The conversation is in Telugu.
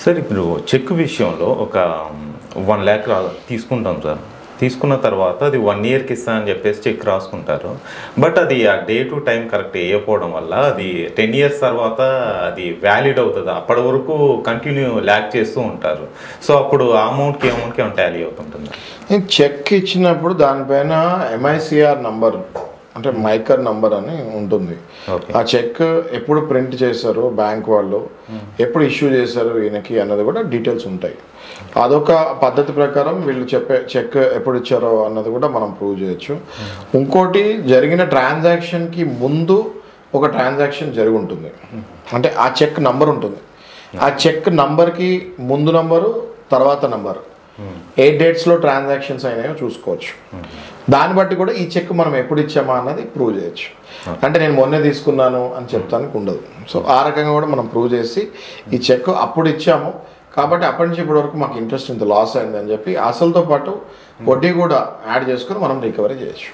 సార్ ఇప్పుడు చెక్ విషయంలో ఒక 1 lakh తీసుకుంటాం సార్. తీసుకున్న తర్వాత అది 1 yearకి ఇస్తా అని చెప్పేసి చెక్ రాసుకుంటారు. బట్ అది ఆ డే టు టైం కరెక్ట్ వేయకపోవడం వల్ల అది 10 years తర్వాత అది వ్యాలిడ్ అవుతుంది. అప్పటి వరకు కంటిన్యూ ల్యాక్ చేస్తూ ఉంటారు. సో అప్పుడు ఆ అమౌంట్కి ఏమైనా టాలీ అవుతుంటుంది. చెక్ ఇచ్చినప్పుడు దానిపైన MICR నంబర్ అంటే మైకర్ నంబర్ అని ఉంటుంది. ఆ చెక్ ఎప్పుడు ప్రింట్ చేశారు బ్యాంక్ వాళ్ళు, ఎప్పుడు ఇష్యూ చేశారు ఈయనకి అన్నది కూడా డీటెయిల్స్ ఉంటాయి. అదొక పద్ధతి ప్రకారం వీళ్ళు చెప్పే చెక్ ఎప్పుడు ఇచ్చారో అన్నది కూడా మనం ప్రూవ్ చేయొచ్చు. ఇంకోటి జరిగిన ట్రాన్సాక్షన్కి ముందు ఒక ట్రాన్సాక్షన్ జరిగి ఉంటుంది, అంటే ఆ చెక్ నంబర్ ఉంటుంది. ఆ చెక్ నంబర్కి ముందు నంబరు తర్వాత నంబరు ఏ డేట్స్లో ట్రాన్సాక్షన్స్ అయినాయో చూసుకోవచ్చు. దాన్ని బట్టి కూడా ఈ చెక్ మనం ఎప్పుడు ఇచ్చామా అన్నది ప్రూవ్ చేయొచ్చు. అంటే నేను మొన్నే తీసుకున్నాను అని చెప్తానికి ఉండదు. సో ఆ రకంగా కూడా మనం ప్రూవ్ చేసి ఈ చెక్ అప్పుడు ఇచ్చాము కాబట్టి అప్పటి నుంచి ఇప్పటి వరకు మాకు ఇంట్రెస్ట్ ఇంత లాస్ అయింది అని చెప్పి అసలుతో పాటు వడ్డీ కూడా యాడ్ చేసుకొని మనం రికవరీ చేయొచ్చు.